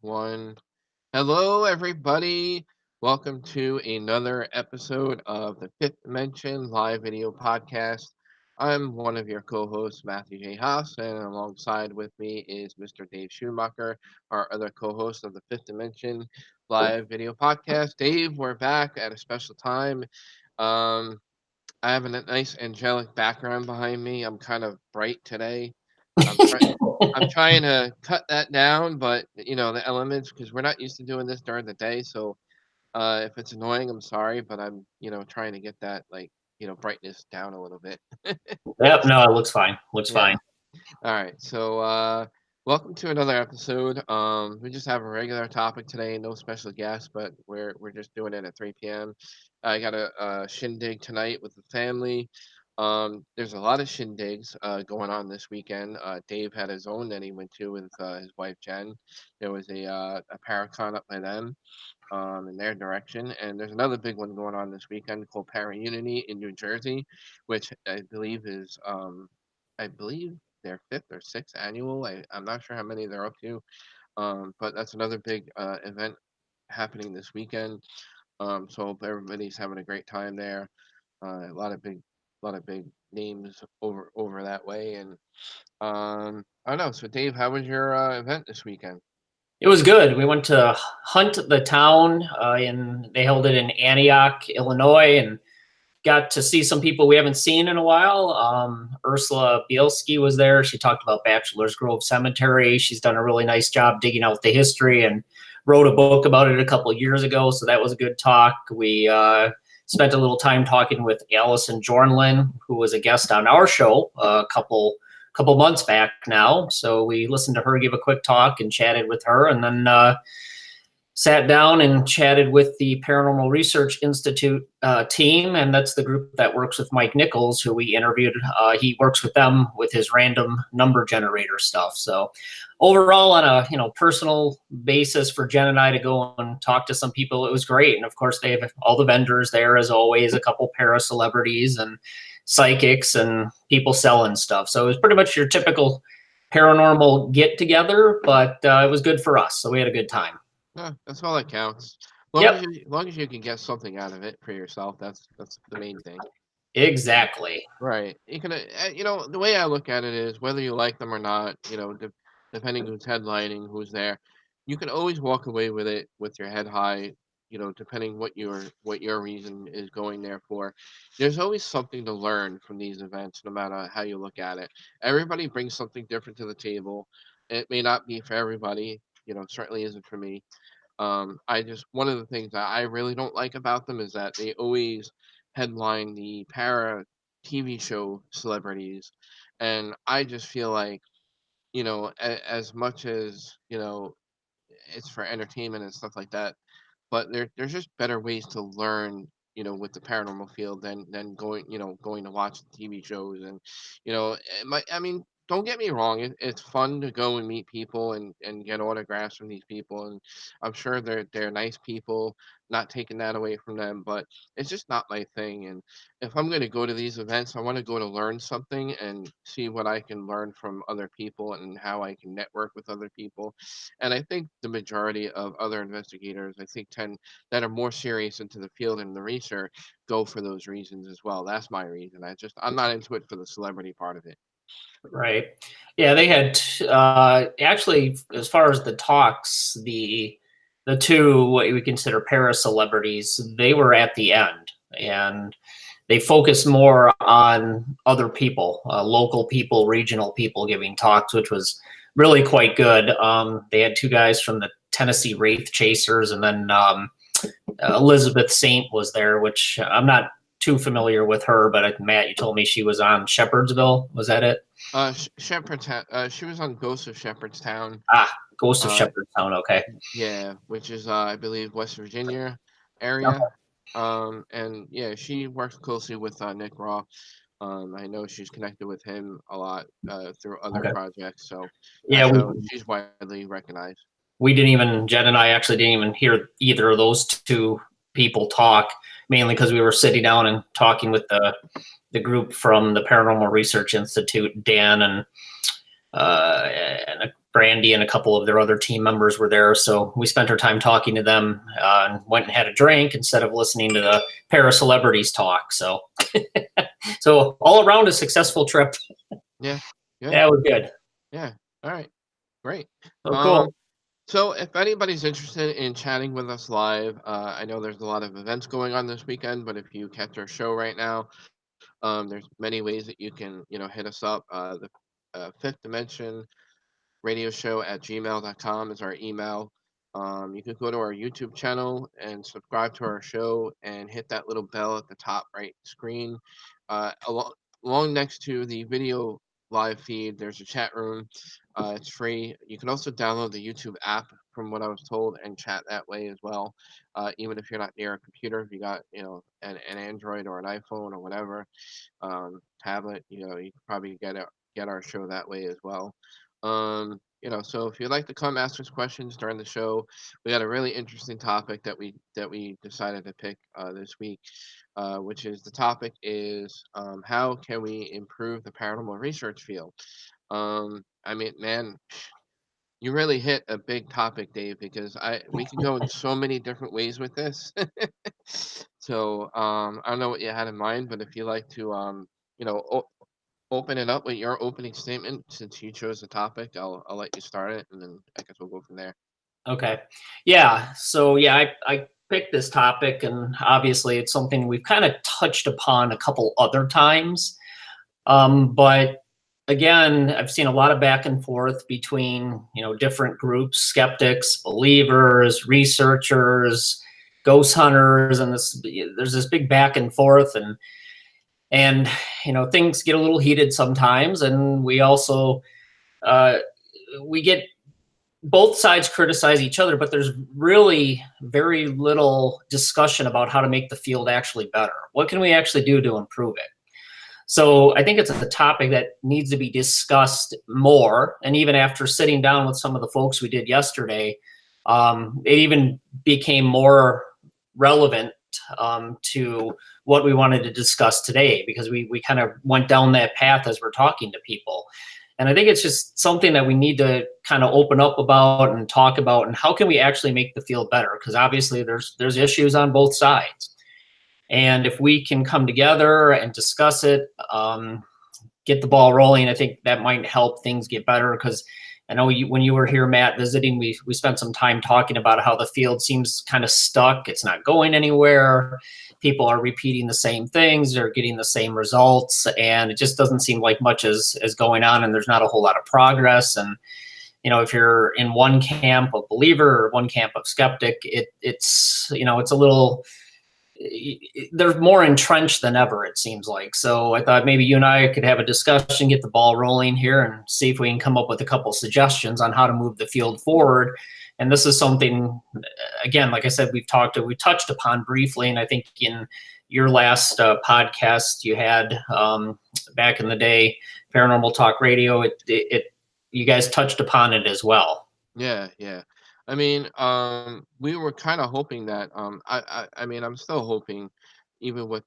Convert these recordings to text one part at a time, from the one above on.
One. Hello, everybody. Welcome to another episode of the Fifth Dimension live video podcast. I'm one of your co-hosts, Matthew J. Haas, and alongside with me is Mr. Dave Schumacher, our other co-host of the Fifth Dimension live video podcast. Dave, we're back at a special time. Um, I have a nice angelic background behind me. I'm kind of bright today. I'm trying. I'm trying to cut that down, but the elements because we're not used to doing this during the day. So if it's annoying, I'm sorry, but I'm trying to get that brightness down a little bit. Yep, no, it looks fine. Looks Yeah. fine. All right. So welcome to another episode. We just have a regular topic today, no special guests, but we're just doing it at 3 p.m. I got a shindig tonight with the family. There's a lot of shindigs going on this weekend. Dave had his own that he went to with his wife Jen. There was a paracon up by them in their direction, and there's another big one going on this weekend called Para Unity in New Jersey, which I believe their fifth or sixth annual. I'm not sure how many they're up to, but that's another big event happening this weekend. So hope everybody's having a great time there. A lot of big names over that way, and I don't know. So Dave, how was your event this weekend? It was good. We went to Hunt the Town, and they held it in Antioch, Illinois, and got to see some people we haven't seen in a while. Ursula Bielski was there. She talked about Bachelor's Grove Cemetery. She's done a really nice job digging out the history and wrote a book about it a couple of years ago. So that was a good talk. We spent a little time talking with Allison Jornlin, who was a guest on our show a couple months back now. So we listened to her give a quick talk and chatted with her, and then sat down and chatted with the Paranormal Research Institute team, and that's the group that works with Mike Nichols, who we interviewed. He works with them with his random number generator stuff. So overall, on a personal basis for Jen and I to go and talk to some people, it was great. And of course, they have all the vendors there as always, a couple para celebrities and psychics and people selling stuff. So it was pretty much your typical paranormal get together, but it was good for us. So we had a good time. Yeah, that's all that counts. Yep, Long as you can get something out of it for yourself, that's the main thing. exactly. Right. You can, the way I look at it is whether you like them or not, depending who's headlining, who's there, you can always walk away with it with your head high, depending what your reason is going there for. There's always something to learn from these events, no matter how you look at it. Everybody brings something different to the table. It may not be for everybody, certainly isn't for me. I just one of the things that I really don't like about them is that they always headline the para TV show celebrities, and I just feel like as much as it's for entertainment and stuff like that, but there's just better ways to learn with the paranormal field than going to watch the TV shows. And I mean, don't get me wrong, it's fun to go and meet people and get autographs from these people, and I'm sure they're nice people, not taking that away from them, but it's just not my thing. And if I'm going to go to these events, I want to go to learn something and see what I can learn from other people and how I can network with other people. And I think the majority of other investigators, I think, tend that are more serious into the field and the research go for those reasons as well. That's my reason. I'm not into it for the celebrity part of it. Right. Yeah, they had actually, as far as the talks, the two what we consider para celebrities, they were at the end, and they focused more on other people, local people, regional people giving talks, which was really quite good. They had two guys from the Tennessee Wraith Chasers, and then Elizabeth Saint was there, which I'm not too familiar with her, but Matt, you told me she was on Shepherdsville. Was that it? She was on Ghost of Shepherdstown. Ah, Ghost of Uh, Shepherdstown. Okay. yeah, which is I believe West Virginia area. Okay. And yeah, she works closely with Nick Raw. I know she's connected with him a lot through other Okay. projects, so Yeah, that's how she's widely recognized. we didn't even, Jen and I actually didn't even hear either of those two people talk, mainly because we were sitting down and talking with the group from the Paranormal Research Institute, Dan and Brandy and a couple of their other team members were there. So we spent our time talking to them and went and had a drink instead of listening to the pair of celebrities talk. So, so all around a successful trip. Yeah. Yeah. Yeah, it was good. Yeah. All right. Great. Oh, cool. Um, so if anybody's interested in chatting with us live, I know there's a lot of events going on this weekend, but if you catch our show right now, there's many ways that you can, hit us up. The Fifth Dimension radio show at gmail.com is our email. You can go to our YouTube channel and subscribe to our show and hit that little bell at the top right screen. Along next to the video live feed, there's a chat room. It's free. You can also download the YouTube app, from what I was told, and chat that way as well. Even if you're not near a computer, if you got an Android or an iPhone or whatever, tablet, you can probably get our show that way as well. So if you'd like to come ask us questions during the show, we got a really interesting topic that we decided to pick this week, which is the topic is how can we improve the paranormal research field? I mean, man, you really hit a big topic, Dave, because I we can go in so many different ways with this. So I don't know what you had in mind, but if you like to you know o- open it up with your opening statement, since you chose the topic, I'll let you start it, and then I guess we'll go from there. Okay. Yeah. So yeah, I picked this topic, and obviously it's something we've kind of touched upon a couple other times. But again, I've seen a lot of back and forth between different groups, skeptics, believers, researchers, ghost hunters, and there's this big back and forth, and things get a little heated sometimes, and we also uh, we get both sides criticize each other, but there's really very little discussion about how to make the field actually better. What can we actually do to improve it? So I think it's a topic that needs to be discussed more. And even after sitting down with some of the folks we did yesterday, it even became more relevant to what we wanted to discuss today, because we kind of went down that path as we're talking to people. And I think it's just something that we need to kind of open up about and talk about, and how can we actually make the field better? Because obviously there's issues on both sides. And if we can come together and discuss it, get the ball rolling, I think that might help things get better. Because I know when you were here, Matt, visiting, we spent some time talking about how the field seems kind of stuck. It's not going anywhere. People are repeating the same things. They're getting the same results. And it just doesn't seem like much is going on. And there's not a whole lot of progress. And if you're in one camp of believer or one camp of skeptic, it's a little, they're more entrenched than ever, it seems like. So I thought maybe you and I could have a discussion, get the ball rolling here, and see if we can come up with a couple suggestions on how to move the field forward. And this is something, again, like I said, we touched upon briefly, and I think in your last podcast you had back in the day, Paranormal Talk Radio, you guys touched upon it as well. Yeah, yeah. I mean, we were kind of hoping that I mean, I'm still hoping, even with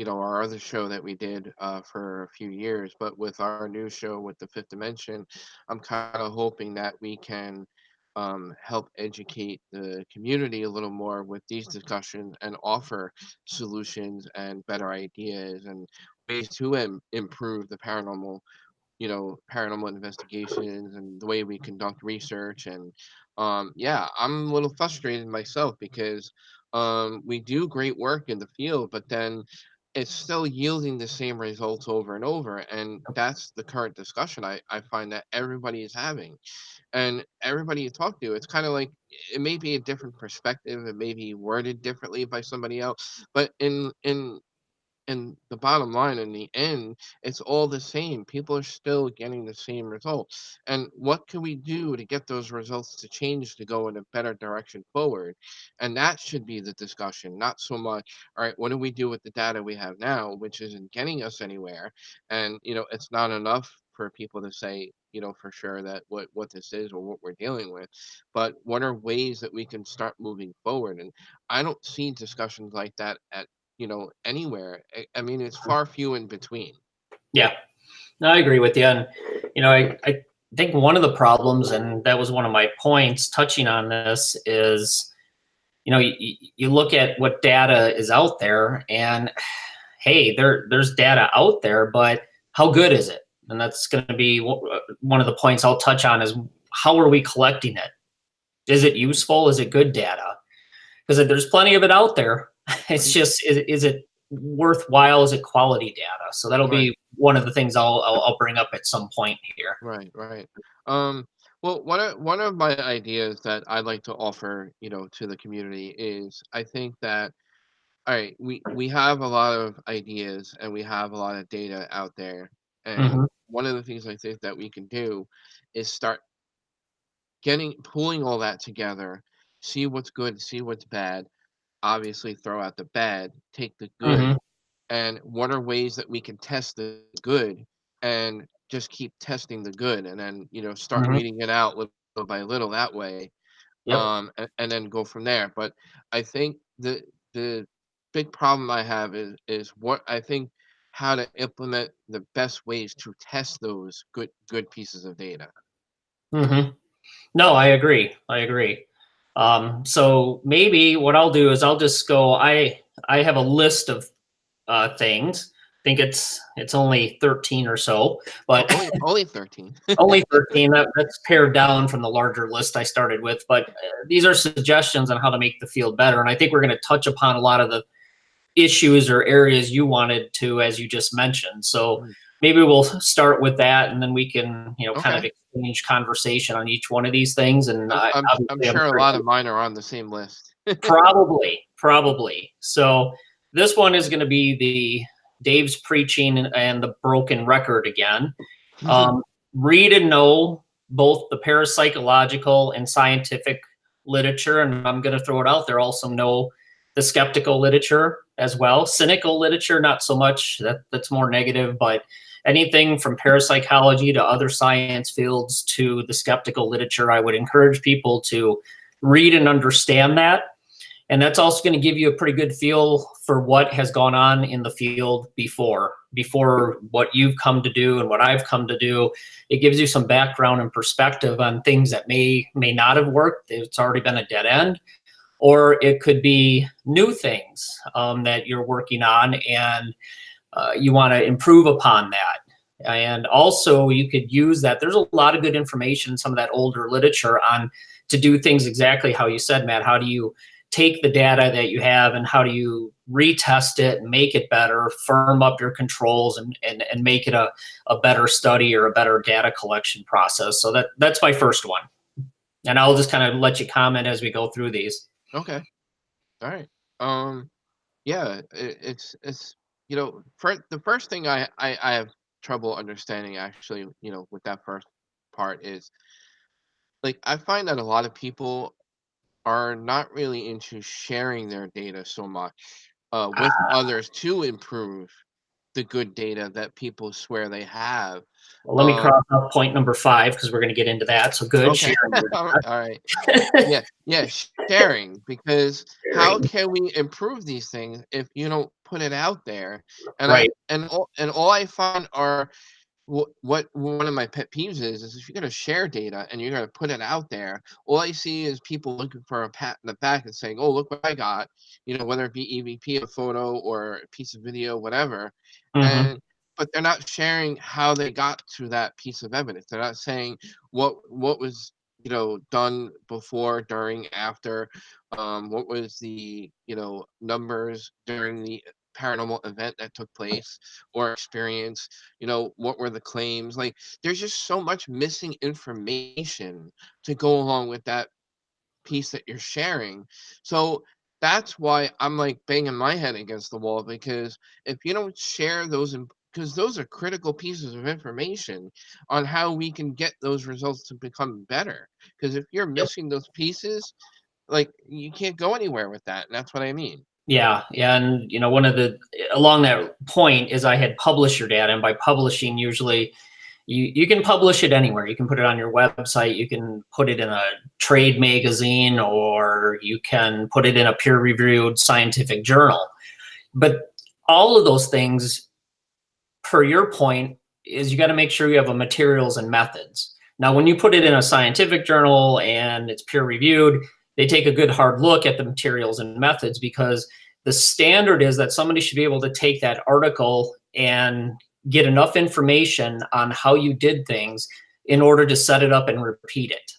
our other show that we did for a few years, but with our new show with the Fifth Dimension, I'm kind of hoping that we can help educate the community a little more with these discussions and offer solutions and better ideas and ways to improve the paranormal investigations and the way we conduct research. And yeah, I'm a little frustrated myself because we do great work in the field, but then it's still yielding the same results over and over. And that's the current discussion I find that everybody is having. And everybody you talk to, it's kind of like it may be a different perspective, it may be worded differently by somebody else, but in the bottom line, in the end, it's all the same. People are still getting the same results. And what can we do to get those results to change to go in a better direction forward? And that should be the discussion, not so much, all right, what do we do with the data we have now, which isn't getting us anywhere? And, it's not enough for people to say, for sure that what this is or what we're dealing with, but what are ways that we can start moving forward? And I don't see discussions like that at anywhere. I mean, it's far few in between. Yeah, no, I agree with you. And I I think one of the problems, and that was one of my points touching on this, is you look at what data is out there, and hey, there's data out there, but how good is it? And that's going to be one of the points I'll touch on is how are we collecting it? Is it useful? Is it good data? Because there's plenty of it out there. It's Mhm. just, is it worthwhile? Is it quality data? So that'll Right, be one of the things I'll bring up at some point here. right, right. Um, well, one of my ideas that I'd like to offer, to the community is I think that all right, we have a lot of ideas and we have a lot of data out there, and Hmm. one of the things I think that we can do is start getting pulling all that together, see what's good, see what's bad. Obviously, throw out the bad, take the good, Hmm. and what are ways that we can test the good and just keep testing the good, and then start Hmm. weeding it out little by little that way, Yep. and then go from there. But I think the big problem I have is what I think how to implement the best ways to test those good pieces of data. Hmm. No, I agree. I agree. So maybe what I'll do is I'll just go. I have a list of things. I think it's only 13 or so, Oh, but only 13. only 13. That's pared down from the larger list I started with. But these are suggestions on how to make the field better, and I think we're going to touch upon a lot of the issues or areas you wanted to, as you just mentioned. So Mm, maybe we'll start with that, and then we can, kind of okay. exchange conversation on each one of these things. And I'm obviously, I'm sure a sure lot of mine are on the same list. probably. So this one is going to be the Dave's preaching and the broken record again. Um, Read and know both the parapsychological and scientific literature, and I'm going to throw it out there. Also know the skeptical literature as well. Cynical literature, not so much. That's more negative, but anything from parapsychology to other science fields to the skeptical literature, I would encourage people to read and understand that. And that's also going to give you a pretty good feel for what has gone on in the field before what you've come to do and what I've come to do. It gives you some background and perspective on things that may not have worked. It's already been a dead end, or it could be new things that you're working on, and you want to improve upon that. And also, you could use that. There's a lot of good information in some of that older literature on to do things exactly how you said, Matt. How do you take the data that you have and how do you retest it and make it better, firm up your controls, and make it a better study or a better data collection process? So that's my first one. And I'll just kind of let you comment as we go through these. Okay. All right. Um, yeah, it's the first thing I have trouble understanding actually, with that first part is like I find that a lot of people are not really into sharing their data so much with others to improve the good data that people swear they have. Well, let me Um, cross off point number 5 because we're going to get into that. So good okay, sharing your all right. data. Yeah, yeah, sharing because how Sharing. can we improve these things if you don't put it out there? And I Right. and all I find are what one of my pet peeves is if you're gonna share data and you're gonna put it out there, all I see is people looking for a pat in the back and saying, "Oh, look what I got," whether it be EVP, a photo, or a piece of video, whatever, Hmm. and but they're not sharing how they got to that piece of evidence. They're not saying what was done before, during, after, what was the numbers during the paranormal event that took place or experience, what were the claims, like there's just so much missing information to go along with that piece that you're sharing. So that's why I'm like banging my head against the wall because if you don't share those, because those are critical pieces of information on how we can get those results to become better. Because if you're Yep. missing those pieces, like you can't go anywhere with that. And that's what I mean. Yeah. And, one of the, along that point is I had publisher data. And by publishing, usually you can publish it anywhere. You can put it on your website. You can put it in a trade magazine, or you can put it in a peer reviewed scientific journal. But all of those things, per your point, is you got to make sure you have a materials and methods. Now, when you put it in a scientific journal and it's peer reviewed, they take a good hard look at the materials and methods, because the standard is that somebody should be able to take that article and get enough information on how you did things in order to set it up and repeat it.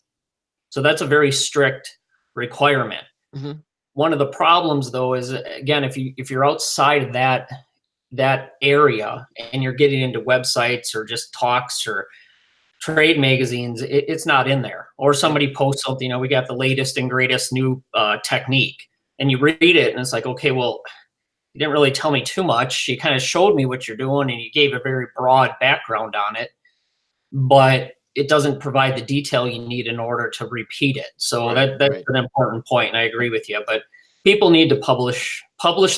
So that's a very strict requirement. Hmm. One of the problems, though, is, again, if you're outside of that area and you're getting into websites or just talks or trade magazines, it's not in there. Or Yeah. somebody posts something, we got the latest and greatest new technique, and you read it and it's like, okay, well, you didn't really tell me too much. You kind of showed me what you're doing and you gave a very broad background on it, but it doesn't provide the detail you need in order to repeat it. So Right. that's Right. an important point, and I agree with you. But people need to publish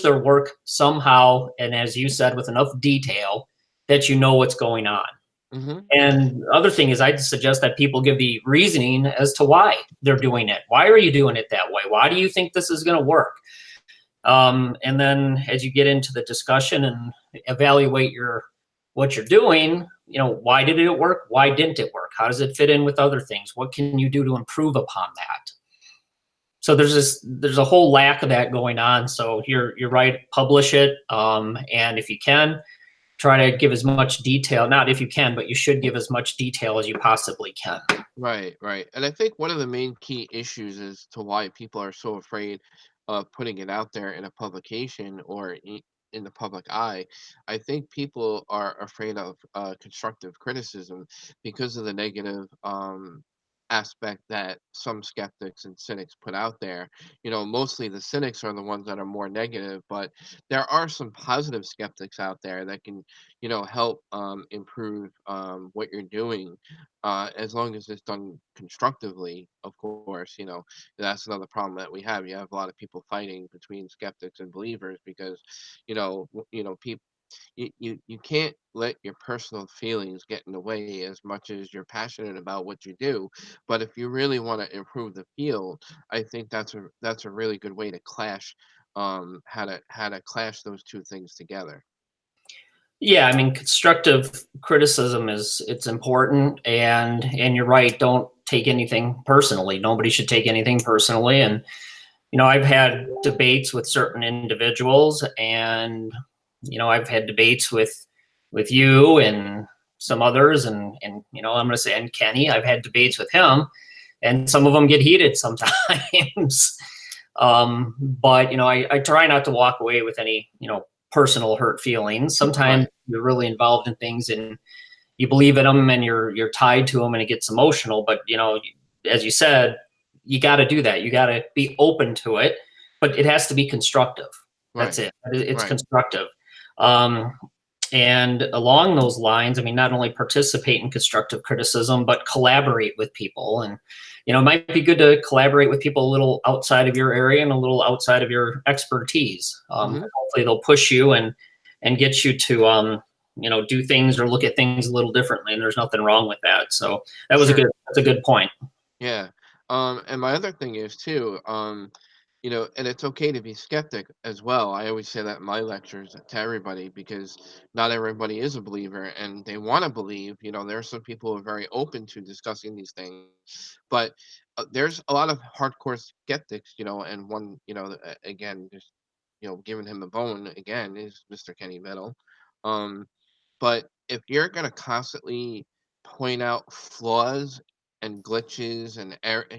their work somehow, and as you said, with enough detail that you know what's going on. Hmm. And the other thing is, I'd suggest that people give the reasoning as to why they're doing it. Why are you doing it that way? Why do you think this is going to work? And then as you get into the discussion and evaluate what you're doing, why did it work? Why didn't it work? How does it fit in with other things? What can you do to improve upon that? So there's a whole lack of that going on. So you're right. Publish it, and if you can, try to give as much detail. Not if you can, but you should give as much detail as you possibly can. Right, right. And I think one of the main key issues as to why people are so afraid of putting it out there in a publication or in the public eye, I think people are afraid of constructive criticism because of the negative aspect that some skeptics and cynics put out there. Mostly the cynics are the ones that are more negative, but there are some positive skeptics out there that can, help improve what you're doing, as long as it's done constructively, of course. That's another problem that we have. You have a lot of people fighting between skeptics and believers because, people. You can't let your personal feelings get in the way as much as you're passionate about what you do. But if you really want to improve the field, I think that's a really good way to clash, how to clash those two things together. Yeah, I mean, constructive criticism it's important, and you're right. Don't take anything personally. Nobody should take anything personally. And I've had debates with certain individuals, and I've had debates with you and some others, and I'm going to say, and Kenny. I've had debates with him, and some of them get heated sometimes. But I try not to walk away with any personal hurt feelings. Sometimes Right. you're really involved in things and you believe in them and you're tied to them and it gets emotional. But as you said, you got to do that. You got to be open to it, but it has to be constructive. That's Right. it. It's Right. constructive. Um, and along those lines, I mean, not only participate in constructive criticism, but collaborate with people. And, it might be good to collaborate with people a little outside of your area and a little outside of your expertise. Hmm. Hopefully they'll push you and get you to, do things or look at things a little differently. And there's nothing wrong with that. So Sure. that's a good point. Yeah. And my other thing is too, and it's okay to be skeptic as well. I always say that in my lectures to everybody because not everybody is a believer and they want to believe. There are some people who are very open to discussing these things, but there's a lot of hardcore skeptics, and one, again, just, giving him a bone again is Mr. Kenny Metal. Um, but if you're going to constantly point out flaws and glitches and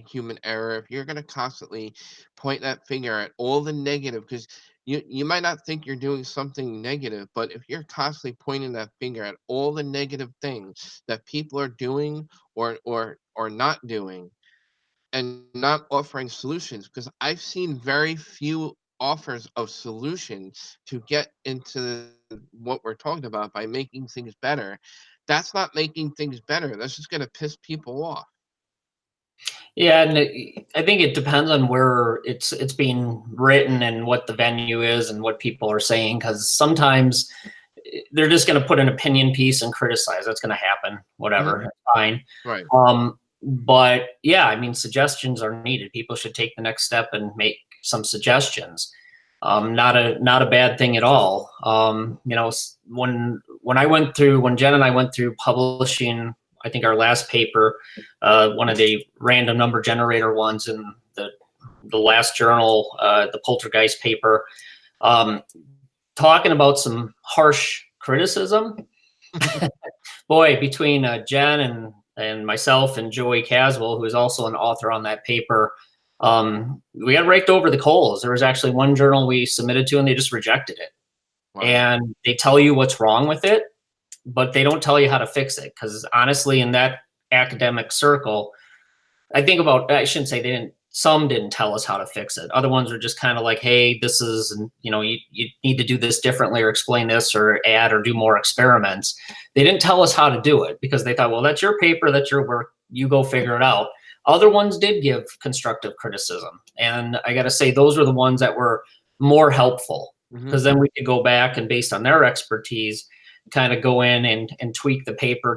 human error, if you're going to constantly point that finger at all the negative, because you might not think you're doing something negative, but if you're constantly pointing that finger at all the negative things that people are doing or not doing, and not offering solutions, because I've seen very few offers of solutions to get into what we're talking about by making things better. That's not making things better. That's just going to piss people off. Yeah, and I think it depends on where it's being written and what the venue is and what people are saying. Because sometimes they're just going to put an opinion piece and criticize. That's going to happen. Hmm. Whatever, fine. Right. But yeah, I mean, suggestions are needed. People should take the next step and make some suggestions. Not a bad thing at all. When Jen and I went through publishing I think our last paper, one of the random number generator ones in the last journal, the poltergeist paper, um, talking about some harsh criticism. Boy, between Jen and myself and Joey Caswell, who is also an author on that paper, we got raked over the coals. There was actually one journal we submitted to, and they just rejected it. Wow. And they tell you what's wrong with it, but they don't tell you how to fix it. Because honestly, in that academic circle, I shouldn't say they didn't, some didn't tell us how to fix it. Other ones were just kind of like, hey, this is, you need to do this differently or explain this or add or do more experiments. They didn't tell us how to do it because they thought, well, that's your paper, that's your work, you go figure it out. Other ones did give constructive criticism. And I got to say, those were the ones that were more helpful because then we could go back and based on their expertise, kind of go in and tweak the paper,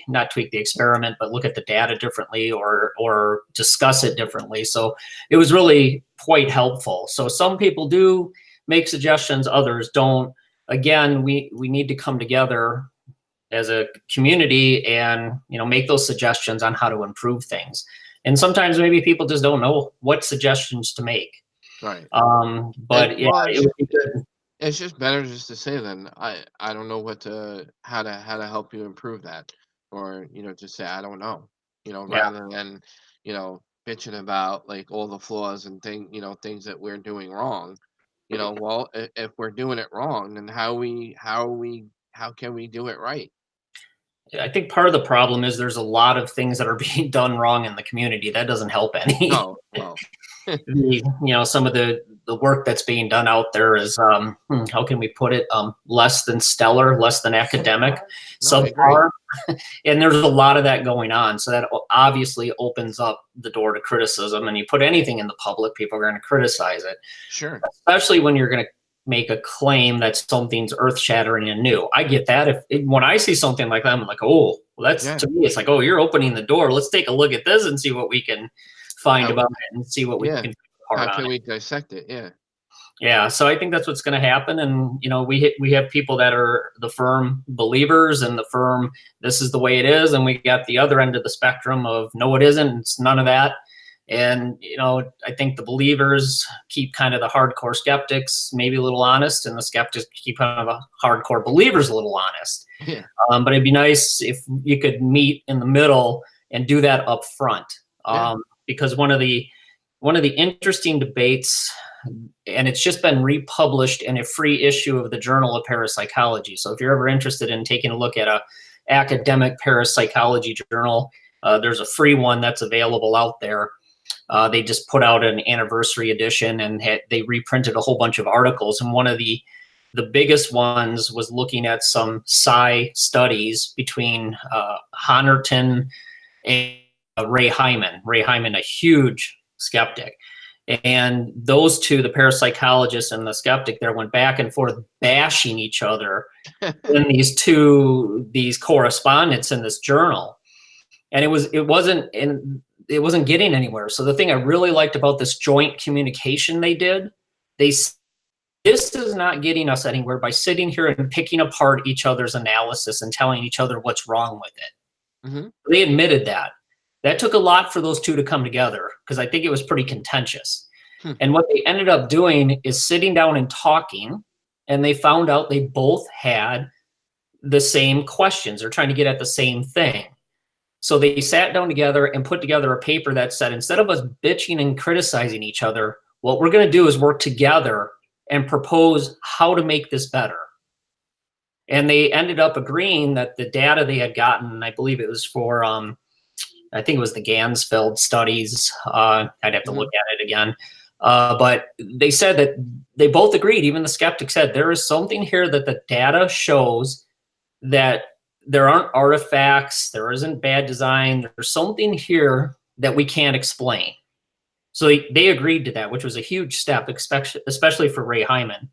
not tweak the experiment, but look at the data differently or discuss it differently. So it was really quite helpful. So some people do make suggestions, others don't. Again, we need to come together as a community and make those suggestions on how to improve things. And sometimes maybe people just don't know what suggestions to make. Right. But yeah, Well, it would be good. it's just better just to say then I don't know how to help you improve that, or just say I don't know, Yeah. rather than bitching about like all the flaws and things that we're doing wrong. Well, if we're doing it wrong, then how can we do it right? I think part of the problem is there's a lot of things that are being done wrong in the community. That doesn't help any. No, well, Some of the work that's being done out there is how can we put it, less than stellar, less than academic, no, I agree. subpar. And there's a lot of that going on. So that obviously opens up the door to criticism. And you put anything in the public, people are going to criticize it, Sure. especially when you're going to make a claim that something's earth shattering and new. I get that. When I see something like that, I'm like, oh, well, that's Yeah. to me, it's like, oh, you're opening the door. Let's take a look at this and see what we can find How, about it and see what we yeah. can How part on can it. we dissect it? Yeah. Yeah, so I think that's what's going to happen, and we have people that are the firm believers and the firm this is the way it is, and we got the other end of the spectrum of no, it isn't. It's none of that. And I think the believers keep kind of the hardcore skeptics maybe a little honest, and the skeptics keep kind of the hardcore believers a little honest. Yeah. But it'd be nice if you could meet in the middle and do that up front, Yeah. because one of the interesting debates, and it's just been republished in a free issue of the Journal of Parapsychology. So if you're ever interested in taking a look at a academic parapsychology journal, there's a free one that's available out there. They just put out an anniversary edition, and they reprinted a whole bunch of articles. And one of the biggest ones was looking at some psi studies between Honerton and Ray Hyman. Ray Hyman, a huge skeptic. And those two, the parapsychologist and the skeptic there, went back and forth bashing each other in these correspondence in this journal. And it wasn't getting anywhere. So the thing I really liked about this joint communication they did, this is not getting us anywhere by sitting here and picking apart each other's analysis and telling each other what's wrong with it. Mm-hmm. They admitted that. That took a lot for those two to come together because I think it was pretty contentious. And what they ended up doing is sitting down and talking, and they found out they both had the same questions. They're trying to get at the same thing. So they sat down together and put together a paper that said, instead of us bitching and criticizing each other, what we're going to do is work together and propose how to make this better. And they ended up agreeing that the data they had gotten, I believe it was for I think it was the Gansfeld studies. I'd have to look at it again. But they said that they both agreed, even the skeptic said, there is something here that the data shows that there aren't artifacts, there isn't bad design, there's something here that we can't explain. So they agreed to that, which was a huge step, especially for Ray Hyman.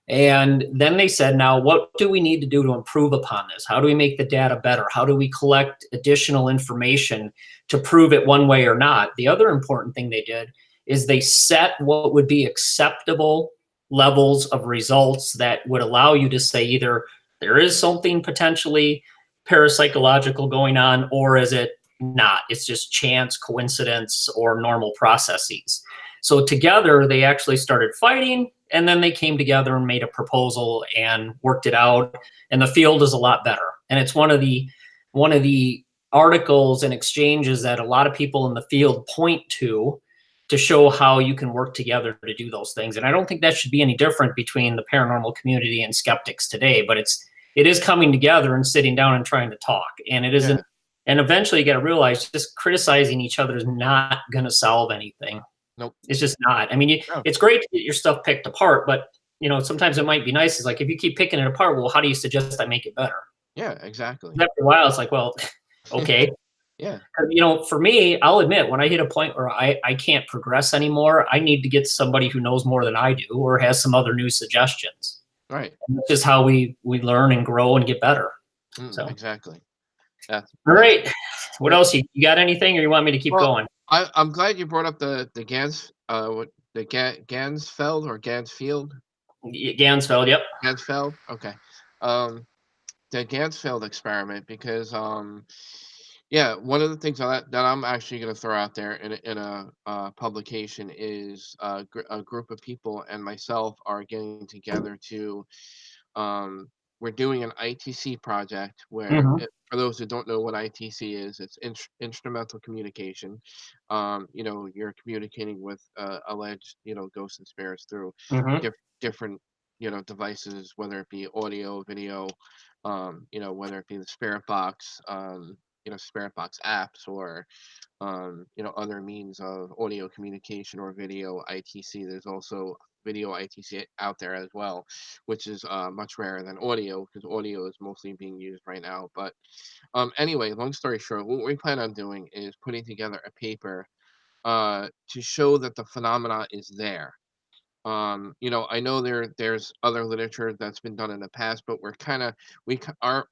And then they said, now what do we need to do to improve upon this? How do we make the data better? How do we collect additional information to prove it one way or not? The other important thing they did is they set what would be acceptable levels of results that would allow you to say either there is something potentially parapsychological going on, or is it not? It's just chance, coincidence, or normal processes. So together, they actually started fighting, and then they came together and made a proposal and worked it out. And the field is a lot better. And it's one of the articles and exchanges that a lot of people in the field point to show how you can work together to do those things. And I don't think that should be any different between the paranormal community and skeptics today, but it is coming together and sitting down and trying to talk. And it isn't, Yeah. and eventually you got to realize just criticizing each other is not going to solve anything. Nope. It's just not. I mean, No. it's great to get your stuff picked apart, but sometimes it might be nice. It's like, if you keep picking it apart, well, how do you suggest I make it better? Yeah, exactly. After a while, it's like, well, okay. Yeah. For me, I'll admit, when I hit a point where I can't progress anymore, I need to get somebody who knows more than I do or has some other new suggestions. Right. And that's just how we learn and grow and get better. So, Exactly. That's all that's right. What else? You got anything, or you want me to keep well. going? I'm glad you brought up the Gans what the Gansfeld or Gansfield Gansfeld, yep. Gansfeld. Okay. Um, the Gansfeld experiment because yeah, one of the things that I'm actually going to throw out there in a publication is a group of people and myself are getting together to um, we're doing an ITC project where Hmm. for those who don't know what ITC is, it's instrumental communication. You're communicating with alleged ghosts and spirits through Hmm. different devices, whether it be audio, video, whether it be the spirit box, spirit box apps or other means of audio communication or video ITC. There's also video ITC out there as well, which is much rarer than audio because audio is mostly being used right now. But anyway, long story short, what we plan on doing is putting together a paper to show that the phenomena is there. I know there's other literature that's been done in the past, but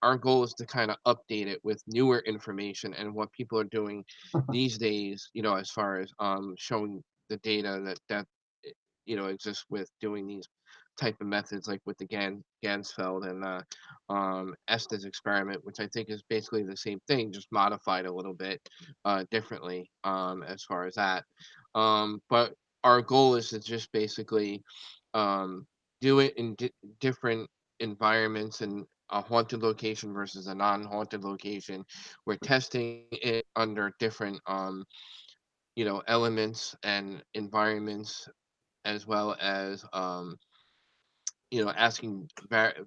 our goal is to kind of update it with newer information and what people are doing these days, as far as showing the data that exists with doing these type of methods like with the Gansfeld and Estes experiment, which I think is basically the same thing, just modified a little bit differently as far as that. But our goal is to just basically um, do it in different environments and a haunted location versus a non-haunted location. We're testing it under different elements and environments as well as asking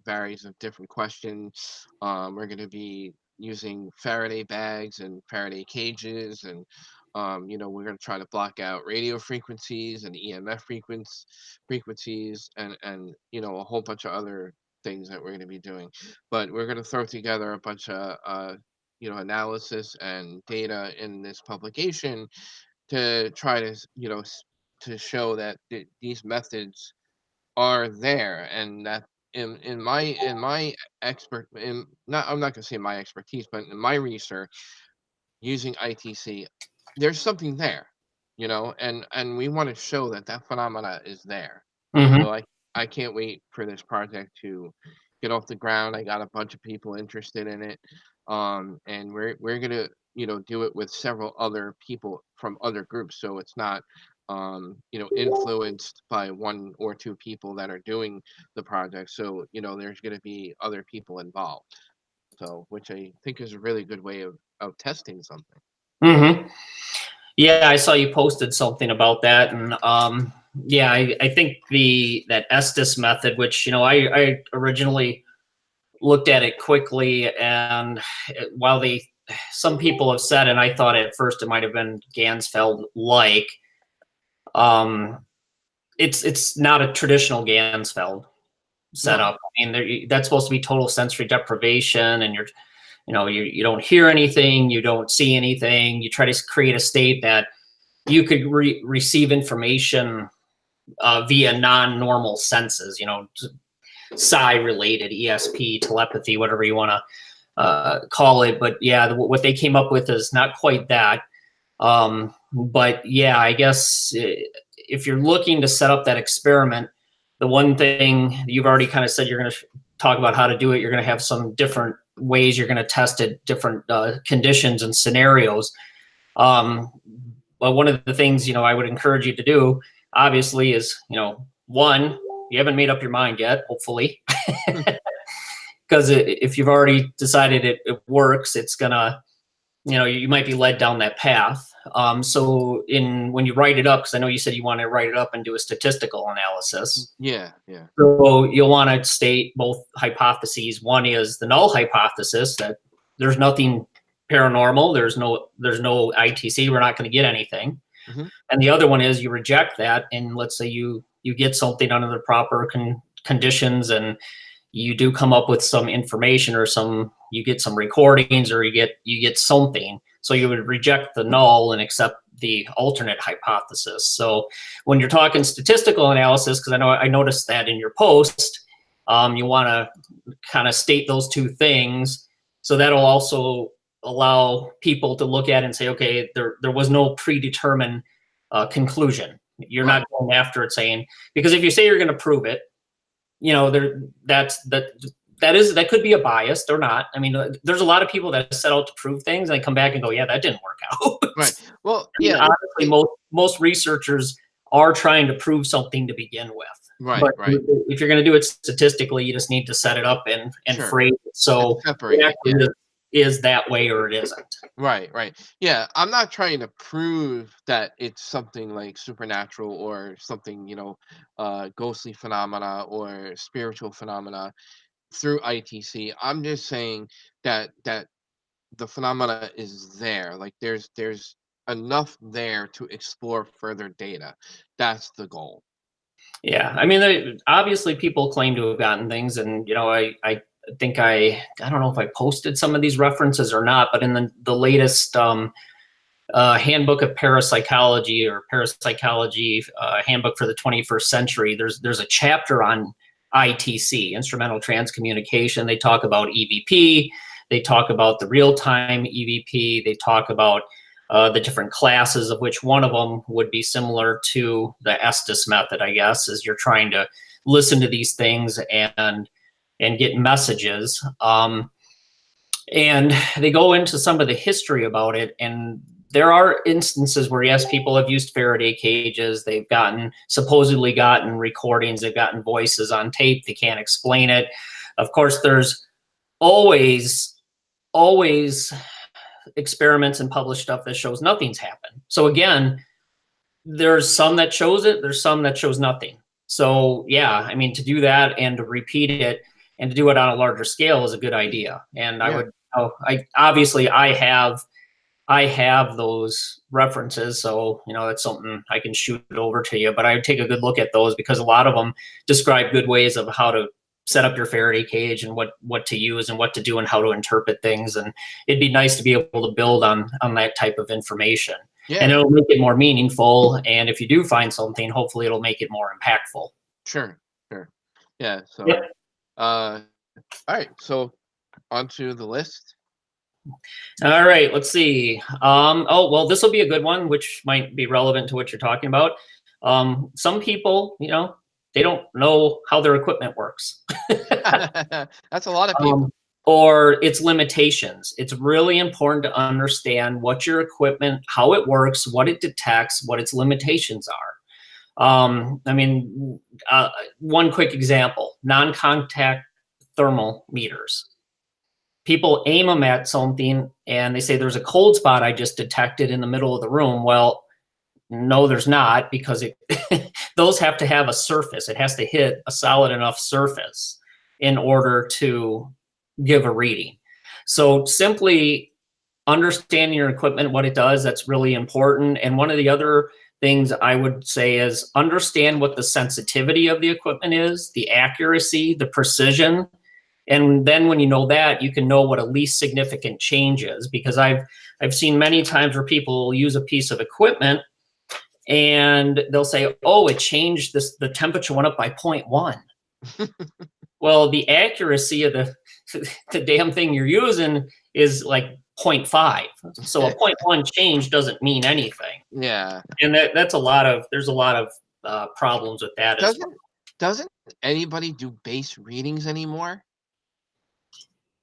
varies of different questions. We're going to be using Faraday bags and Faraday cages, and we're going to try to block out radio frequencies and EMF frequencies, and a whole bunch of other things that we're going to be doing. But we're going to throw together a bunch of analysis and data in this publication to try to to show that these methods are there and that in my expert in not I'm not going to say my expertise, but in my research using ITC, there's something there, and we want to show that that phenomena is there. Hmm. So I can't wait for this project to get off the ground. I got a bunch of people interested in it, and we're gonna do it with several other people from other groups. So it's not influenced by one or two people that are doing the project. So there's gonna be other people involved. So which I think is a really good way of testing something. Hmm. Yeah, I saw you posted something about that, and yeah, I think that Estes method, which I originally looked at it quickly, and while some people have said, and I thought at first it might have been Gansfeld like, um, it's not a traditional Gansfeld No. setup. I mean, that's supposed to be total sensory deprivation, and you don't hear anything, you don't see anything. You try to create a state that you could receive information via non-normal senses, psi related, ESP, telepathy, whatever you want to call it. But yeah, what they came up with is not quite that. But yeah, I guess if you're looking to set up that experiment, the one thing you've already kind of said, you're going to talk about how to do it. You're going to have some different ways you're going to test it, different conditions and scenarios. Um, but one of the things, I would encourage you to do, obviously, is, one, you haven't made up your mind yet, hopefully. Because if you've already decided it works, it's gonna, you might be led down that path. So when you write it up, because I know you said you want to write it up and do a statistical analysis. Yeah, yeah. So you'll want to state both hypotheses. One is the null hypothesis, that there's nothing paranormal, there's no ITC, we're not going to get anything. Mm-hmm. And the other one is you reject that, and let's say you get something under the proper conditions, and you do come up with some information, or you get some recordings, or you get something. So you would reject the null and accept the alternate hypothesis. So when you're talking statistical analysis, because I noticed that in your post, you want to kind of state those two things. So that'll also allow people to look at it and say, okay, there was no predetermined conclusion. You're Right. not going after it saying, because if you say you're going to prove it, that could be a bias or not. I mean, there's a lot of people that set out to prove things and they come back and go, yeah, that didn't work out. Right. Well, yeah. Honestly, most researchers are trying to prove something to begin with. Right, But right. if you're going to do it statistically, you just need to set it up and Sure. phrase it so And separate it it, actually is that way or it isn't. Right, right. Yeah, I'm not trying to prove that it's something like supernatural or something, ghostly phenomena or spiritual phenomena through ITC. I'm just saying that the phenomena is there. Like there's enough there to explore further data. That's the goal. Yeah, I mean, obviously people claim to have gotten things, and I think I don't know if I posted some of these references or not, but in the latest handbook of parapsychology, or parapsychology handbook for the 21st century, there's a chapter on ITC, instrumental transcommunication. They talk about EVP, they talk about the real-time EVP, they talk about the different classes, of which one of them would be similar to the Estes method, I guess, is you're trying to listen to these things and get messages. And they go into some of the history about it, and there are instances where, yes, people have used Faraday cages. They've supposedly gotten recordings. They've gotten voices on tape. They can't explain it. Of course, there's always experiments and published stuff that shows nothing's happened. So again, there's some that shows it. There's some that shows nothing. So yeah, I mean, to do that and to repeat it and to do it on a larger scale is a good idea. And Yeah. I have those references, so that's something I can shoot it over to you. But I would take a good look at those, because a lot of them describe good ways of how to set up your Faraday cage and what to use and what to do and how to interpret things. And it'd be nice to be able to build on that type of information. Yeah. And it'll make it more meaningful. And if you do find something, hopefully it'll make it more impactful. Sure. Yeah. So Yep. all right. So onto the list. All right, let's see. Oh, well, this will be a good one, which might be relevant to what you're talking about. Some people, they don't know how their equipment works. That's a lot of people. Or its limitations. It's really important to understand what your equipment, how it works, what it detects, what its limitations are. I mean, one quick example, non-contact thermal meters. People aim them at something and they say there's a cold spot I just detected in the middle of the room. Well, no, there's not, because those have to have a surface. It has to hit a solid enough surface in order to give a reading. So simply understanding your equipment, what it does, that's really important. And one of the other things I would say is understand what the sensitivity of the equipment is, the accuracy, the precision. And then when you know that, you can know what a least significant change is, because I've seen many times where people use a piece of equipment and they'll say, oh, it changed this, the temperature went up by 0.1. Well, the accuracy of the damn thing you're using is like 0.5. So a 0.1 change doesn't mean anything. Yeah. And there's a lot of problems with that. Doesn't anybody do base readings anymore?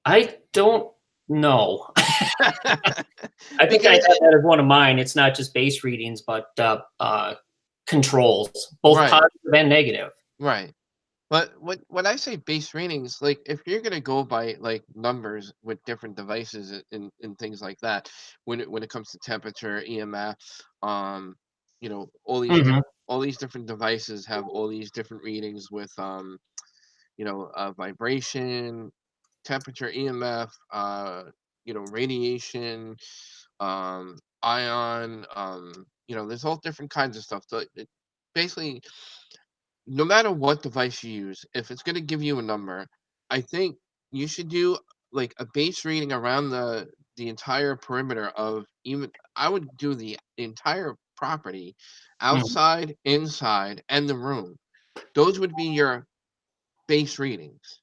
I don't know. I think I Because have that as one of mine. It's not just base readings, but controls, both right, positive and negative. right. But when I say base readings, like if you're gonna go by like numbers with different devices and things like that, when it comes to temperature, EMF, um, Mhm. all these different devices have all these different readings with vibration, temperature, EMF, radiation, ion, there's all different kinds of stuff. So basically, no matter what device you use, if it's going to give you a number, I think you should do like a base reading around the entire perimeter of even I would do the entire property, Mhm. outside, inside, and the room. Those would be your base readings.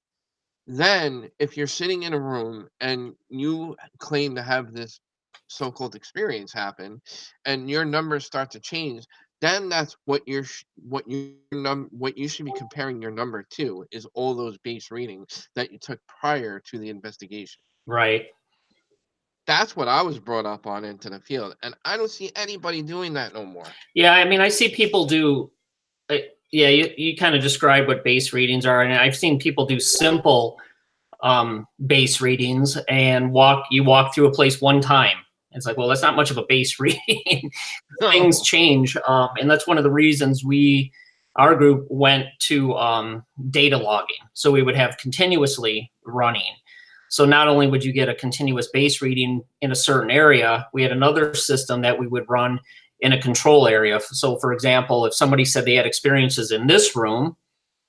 Then, if you're sitting in a room and you claim to have this so-called experience happen, and your numbers start to change, then that's what you should be comparing your number to is all those base readings that you took prior to the investigation. Right. That's what I was brought up on into the field, and I don't see anybody doing that no more. Yeah, I mean, I see people do. Uh, yeah, you kind of describe what base readings are, and I've seen people do simple base readings and walk through a place one time. It's like, well, that's not much of a base reading. Things No. change, and that's one of the reasons our group went to data logging. So we would have continuously running. So not only would you get a continuous base reading in a certain area, we had another system that we would run in a control area. So, for example, if somebody said they had experiences in this room,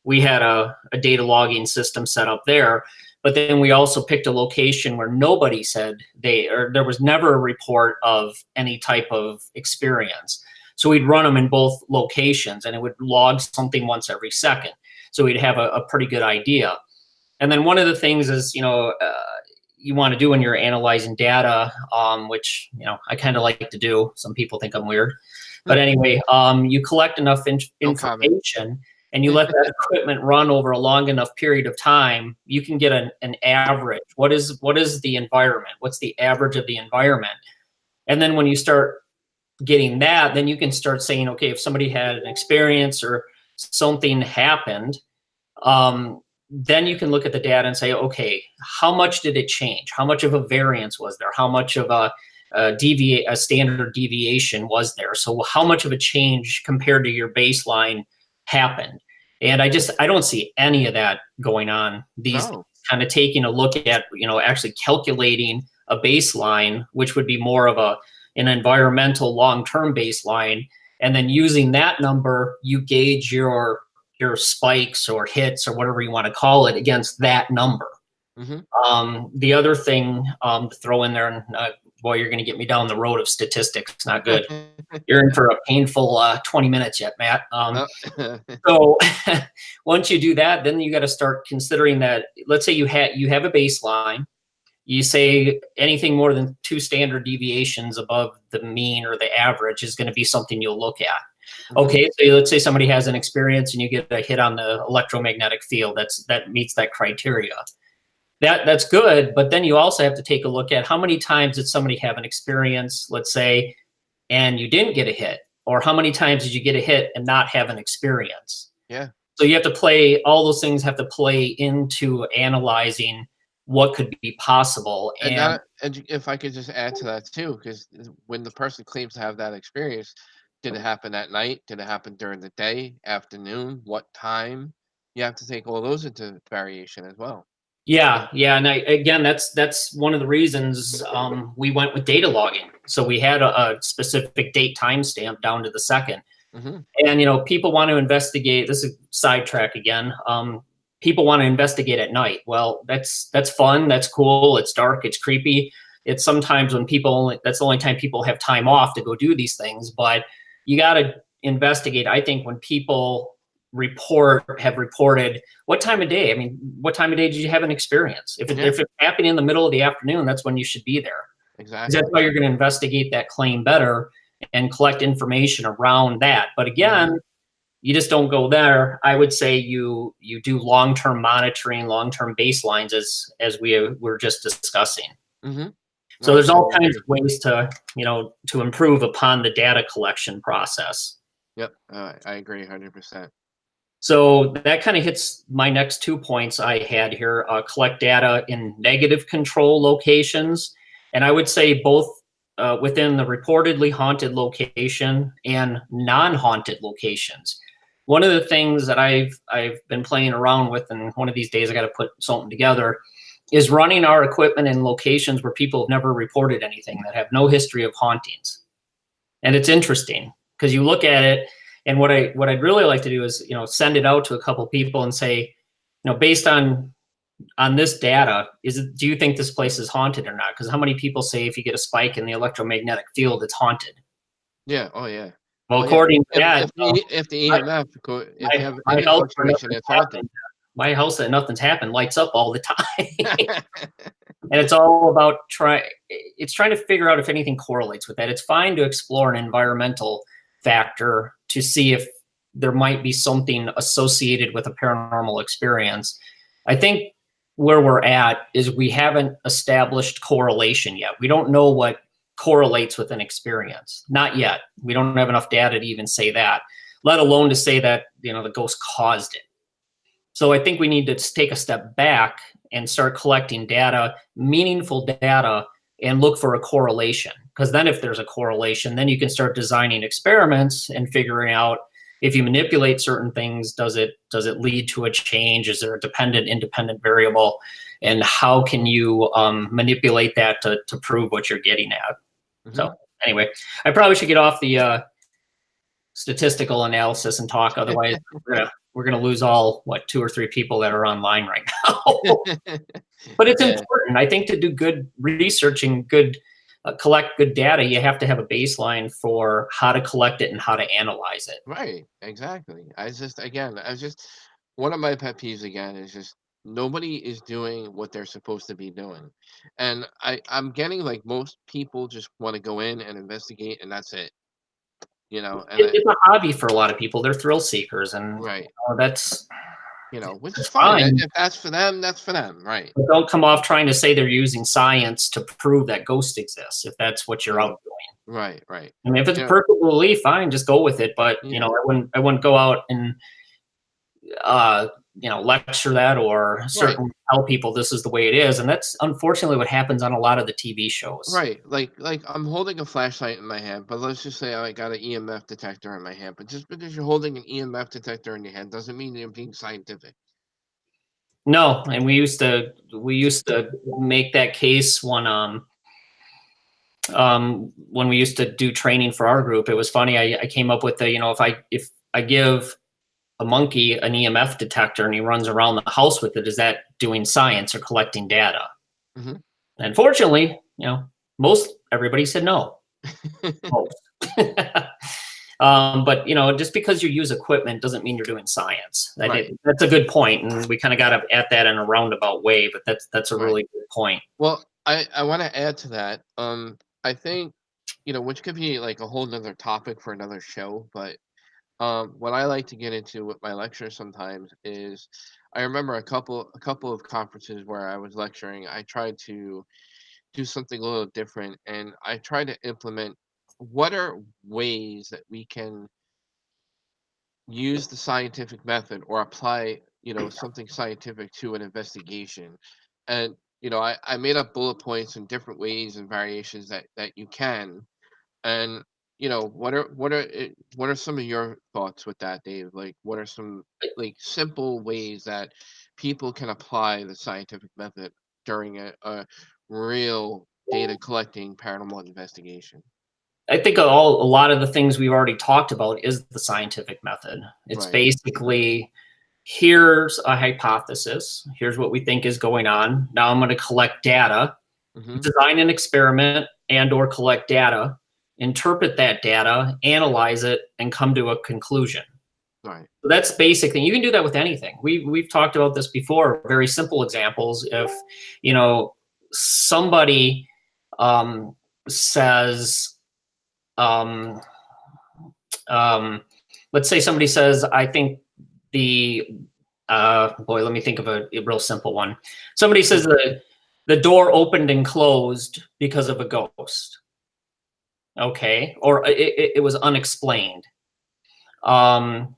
we had a data logging system set up there. But then we also picked a location where nobody said or there was never a report of any type of experience. So we'd run them in both locations and it would log something once every second. So we'd have a pretty good idea. And then one of the things is, you want to do when you're analyzing data, which, I kind of like to do. Some people think I'm weird. But anyway, you collect enough No comment. information and you let that equipment run over a long enough period of time, you can get an average. What is the environment? What's the average of the environment? And then when you start getting that, then you can start saying, okay, if somebody had an experience or something happened, then you can look at the data and say, okay, how much did it change? How much of a variance was there? How much of a standard deviation was there? So how much of a change compared to your baseline happened? And I don't see any of that going on these days. No. Kind of taking a look at, actually calculating a baseline, which would be more of an environmental long-term baseline, and then using that number, you gauge your spikes or hits or whatever you want to call it against that number. Hmm. The other thing to throw in there, and boy, you're going to get me down the road of statistics. Not good. You're in for a painful 20 minutes yet, Matt. Uh, So once you do that, then you got to start considering that. Let's say you have a baseline. You say anything more than two standard deviations above the mean or the average is going to be something you'll look at. mhm. Okay, so let's say somebody has an experience and you get a hit on the electromagnetic field that meets that criteria. That's good, but then you also have to take a look at how many times did somebody have an experience, let's say, and you didn't get a hit, or how many times did you get a hit and not have an experience? Yeah. So you have to play all those things have to play into analyzing what could be possible. And And that and if I could just add to that too, because when the person claims to have that experience, did it happen at night? Did it happen during the day, afternoon? What time? You have to take all those into variation as well. yeah, yeah, and again, that's one of the reasons we went with data logging. So we had a specific date timestamp down to the second. Hmm. And people want to investigate. This is sidetrack again. People want to investigate at night. Well, that's fun. That's cool. It's dark. It's creepy. It's sometimes when that's the only time people have time off to go do these things. But you got to investigate. I think when people have reported what time of day. I mean, what time of day did you have an experience? Yeah, If it's happening in the middle of the afternoon, that's when you should be there. Because that's exactly. how you're going to investigate that claim better and collect information around that. But Hmm. again, you just don't go there. I would say you do long-term monitoring, long-term baselines, as we were just discussing. Mm-hmm. No, So I there's all totally kinds agree. of ways to, to improve upon the data collection process. Yep, I agree 100%. So that kind of hits my next 2 points I had here. Collect data in negative control locations. And I would say both within the reportedly haunted location and non-haunted locations. One of the things that I've been playing around with, and one of these days I got to put something together, is running our equipment in locations where people have never reported anything, that have no history of hauntings. And it's interesting because you look at it, and what I'd really like to do is, send it out to a couple people and say, based on this data, do you think this place is haunted or not? Because how many people say if you get a spike in the electromagnetic field, it's haunted? Yeah. Oh yeah. Well, Oh yeah. according to If that, if the my, EMF, if you have my any house where fluctuation, nothing's it's haunted. happened, my house that nothing's happened lights up all the time. And it's all about trying to figure out if anything correlates with that. It's fine to explore an environmental factor to see if there might be something associated with a paranormal experience. I think where we're at is we haven't established correlation yet. We don't know what correlates with an experience. Not yet. We don't have enough data to even say that, let alone to say that, the ghost caused it. So I think we need to take a step back and start collecting data, meaningful data, and look for a correlation. Because then if there's a correlation, then you can start designing experiments and figuring out, if you manipulate certain things, does it lead to a change? Is there a dependent, independent variable? And how can you manipulate that to prove what you're getting at? Hmm. So anyway, I probably should get off the statistical analysis and talk. Otherwise, we're gonna lose all, what, 2 or 3 people that are online right now. But it's Yeah. important, I think, to do good research and collect good data. You have to have a baseline for how to collect it and how to analyze it. Right. Exactly. I just one of my pet peeves again is just nobody is doing what they're supposed to be doing, and I'm getting like most people just want to go in and investigate, and that's it. And It's a hobby for a lot of people. They're thrill seekers, and right. that's Which is that's fine. fine. If that's for them, that's for them. Right. But don't come off trying to say they're using science to prove that ghost exists, if that's what you're Mhm. out doing. Right. Right. I mean, if it's You a know. personal belief, fine, just go with it. But Yeah. I wouldn't go out and uh, lecture that, or Right. certainly tell people this is the way it is. And that's unfortunately what happens on a lot of the TV shows. Right. Like I'm holding a flashlight in my hand, but let's just say I got an EMF detector in my hand. But just because you're holding an EMF detector in your hand doesn't mean you're being scientific. No, and we used to make that case when we used to do training for our group. It was funny. I came up with the, if I give a monkey an EMF detector and he runs around the house with it, is that doing science or collecting data? Hmm. And fortunately, most everybody said no. Most. But just because you use equipment doesn't mean you're doing science. I Right. think that's a good point, and we kind of got at that in a roundabout way. But that's a Right. really good point. Well, I want to add to that. I think which could be like a whole nother topic for another show, but what I like to get into with my lectures sometimes is I remember a couple of conferences where I was lecturing. I tried to do something a little different, and I tried to implement what are ways that we can use the scientific method or apply something scientific to an investigation. And I made up bullet points in different ways and variations that you can. And what are some of your thoughts with that, Dave? Like, what are some like simple ways that people can apply the scientific method during a real data collecting paranormal investigation? I think a lot of the things we've already talked about is the scientific method. It's Right. basically, here's a hypothesis. Here's what we think is going on. Now I'm going to collect data, Mm-hmm. design an experiment, and or collect data, interpret that data, analyze it, and come to a conclusion. Right. So that's basic thing. You can do that with anything. We've talked about this before. Very simple examples. If somebody says, um, um, let's say somebody says, I think the boy, let me think of a real simple one. Somebody says the door opened and closed because of a ghost. Okay, or it was unexplained. Um,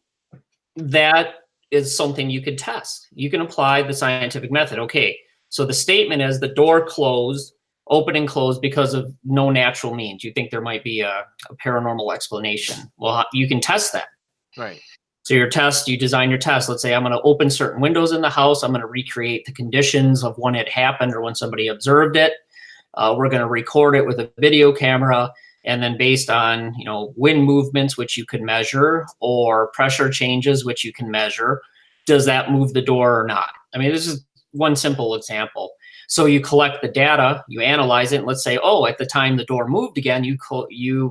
that is something you could test. You can apply the scientific method. Okay, so the statement is the door closed, open and closed because of no natural means. You think there might be a paranormal explanation. Well, you can test that. Right. So your test, you design your test. Let's say I'm going to open certain windows in the house. I'm going to recreate the conditions of when it happened or when somebody observed it. We're going to record it with a video camera, and then based on wind movements, which you can measure, or pressure changes, which you can measure, does that move the door or not? I mean, this is one simple example. So you collect the data, you analyze it, and let's say, oh, at the time the door moved again, you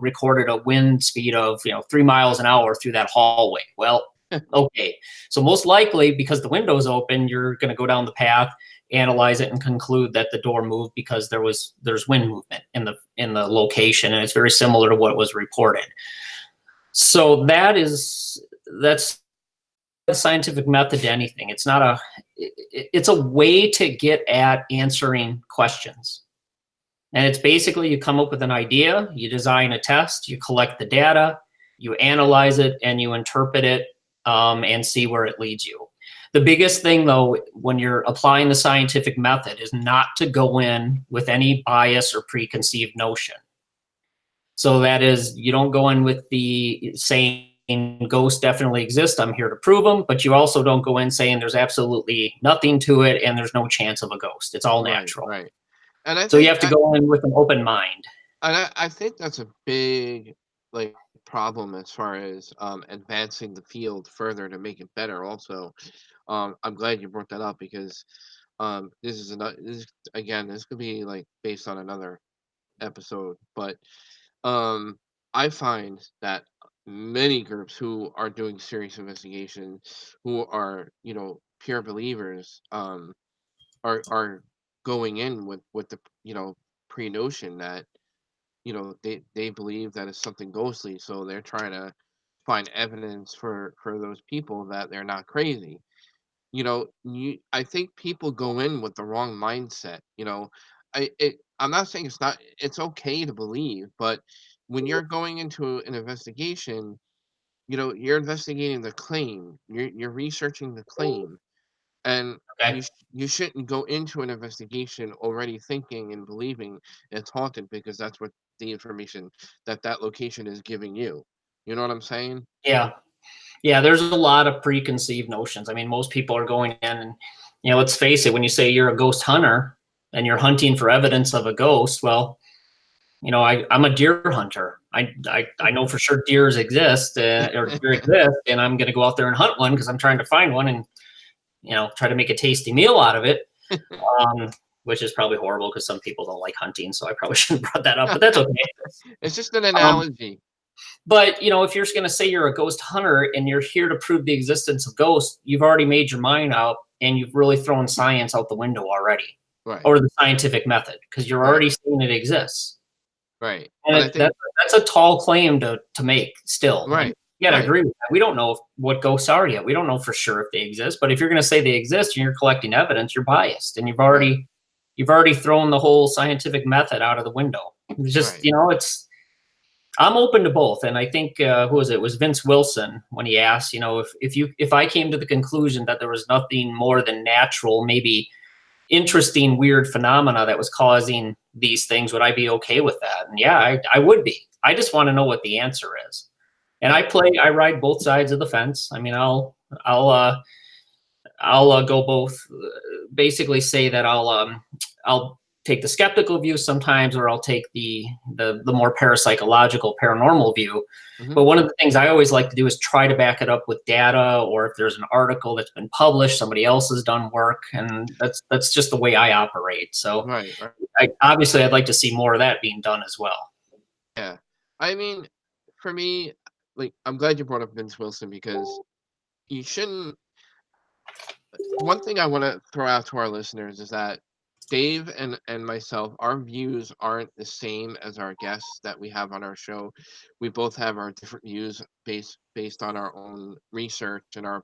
recorded a wind speed of 3 miles an hour through that hallway. Well, okay, so most likely because the window's open, you're going to go down the path, analyze it, and conclude that the door moved because there's wind movement in the location, and it's very similar to what was reported. So that's a scientific method to anything. It's a way to get at answering questions. And it's basically you come up with an idea, you design a test, you collect the data, you analyze it, and you interpret it, and see where it leads you. The biggest thing, though, when you're applying the scientific method is not to go in with any bias or preconceived notion. So that is, you don't go in with the saying ghosts definitely exist, I'm here to prove them, but you also don't go in saying there's absolutely nothing to it and there's no chance of a ghost. It's all Right. natural. Right. And I So you think have to go in with an open mind. I think that's a big like problem as far as advancing the field further to make it better. Also, I'm glad you brought that up because this is another. This could be like based on another episode, but um, I find that many groups who are doing serious investigation, who are pure believers, are going in with the pre notion that they believe that it's something ghostly, so they're trying to find evidence for those people that they're not crazy. I think people go in with the wrong mindset. I'm not saying it's okay to believe, but when you're going into an investigation, you're investigating the claim, you're researching the claim, and Okay. you shouldn't go into an investigation already thinking and believing it's haunted because that's what the information that location is giving you. You know what I'm saying? Yeah. Yeah, there's a lot of preconceived notions. I mean, most people are going in and, let's face it, when you say you're a ghost hunter and you're hunting for evidence of a ghost, well, I'm a deer hunter. I know for sure deers exist, or deer exist, and I'm going to go out there and hunt one because I'm trying to find one and, try to make a tasty meal out of it. Um, which is probably horrible because some people don't like hunting, so I probably shouldn't have brought that up, but that's okay. It's just an Um, analogy. But if you're going to say you're a ghost hunter and you're here to prove the existence of ghosts, you've already made your mind up and you've really thrown science out the window already, Right. or the scientific method, because you're Right. already saying it exists. Right. And And I think that's a tall claim to make still. And right. you got to Right. agree with that. We don't know what ghosts are yet. We don't know for sure if they exist. But if you're going to say they exist and you're collecting evidence, you're biased, and Right. you've already thrown the whole scientific method out of the window. It's just Right. it's I'm open to both, and I think who was it? It was Vince Wilson when he asked, if I came to the conclusion that there was nothing more than natural, maybe interesting, weird phenomena that was causing these things, would I be okay with that? And yeah, I would be. I just want to know what the answer is, and Right. I ride both sides of the fence. I mean, I'll go both. Basically, say that I'll take the skeptical view sometimes, or I'll take the more parapsychological, paranormal view. Hmm. But one of the things I always like to do is try to back it up with data, or if there's an article that's been published, somebody else has done work, and that's just the way I operate. So, Right. Right. obviously, I'd like to see more of that being done as well. Yeah. I mean, for me, like, I'm glad you brought up Vince Wilson because you shouldn't. One thing I want to throw out to our listeners is that Dave and myself, our views aren't the same as our guests that we have on our show. We both have our different views based on our own research and our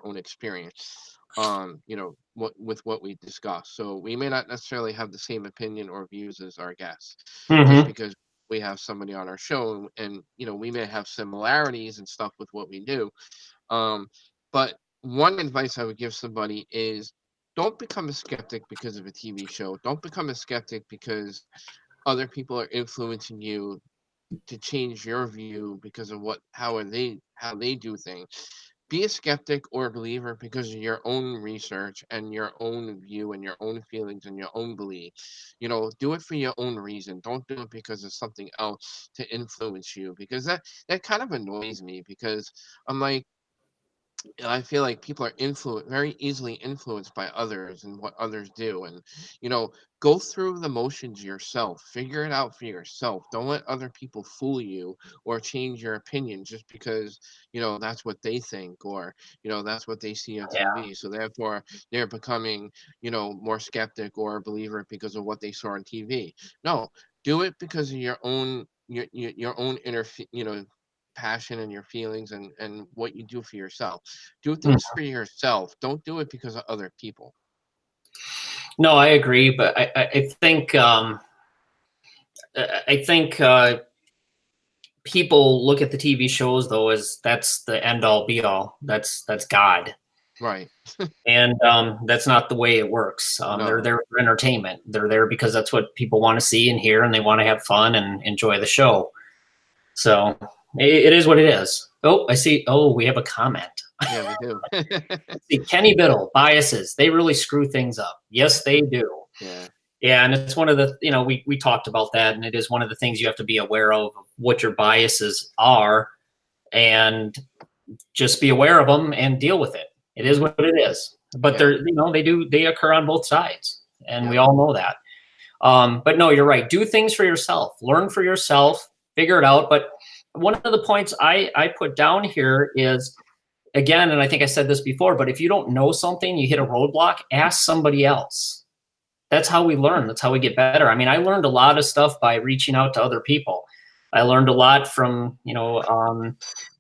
own experience. What we discuss. So we may not necessarily have the same opinion or views as our guests, just Hmm. because we have somebody on our show, and we may have similarities and stuff with what we do. Um, but one advice I would give somebody is don't become a skeptic because of a TV show. Don't become a skeptic because other people are influencing you to change your view because of how they do things. Be a skeptic or a believer because of your own research and your own view and your own feelings and your own beliefs. Do it for your own reason. Don't do it because of something else to influence you, because that kind of annoys me, because I'm like, I feel like people are very easily influenced by others and what others do. And, you know, go through the motions yourself, figure it out for yourself. Don't let other people fool you or change your opinion just because, that's what they think, or, that's what they see on Yeah. TV. So therefore they're becoming, more skeptic or a believer because of what they saw on TV. No, do it because of your own inner, passion and your feelings and what you do for yourself. Do things Mm. for yourself. Don't do it because of other people. No, I agree, but I think people look at the TV shows though as that's the end all be all. That's God, Right. and that's not the way it works. They're No. there for entertainment. They're there because that's what people want to see and hear, and they want to have fun and enjoy the show. So it is what it is. Oh, I see. Oh, we have a comment. Yeah, we do. See, Kenny Biddle biases. They really screw things up. Yes, they do. Yeah. Yeah, and it's one of the, we talked about that, and it is one of the things you have to be aware of what your biases are, and just be aware of them and deal with it. It is Hmm. what it is. But Yeah. they occur on both sides, and we Yep. all know that. But no, you're right. Do things for yourself. Learn for yourself. Figure it out. But one of the points I put down here is, again, and I think I said this before, but if you don't know something, you hit a roadblock, ask somebody else. That's how we learn. That's how we get better. I mean, I learned a lot of stuff by reaching out to other people. I learned a lot from,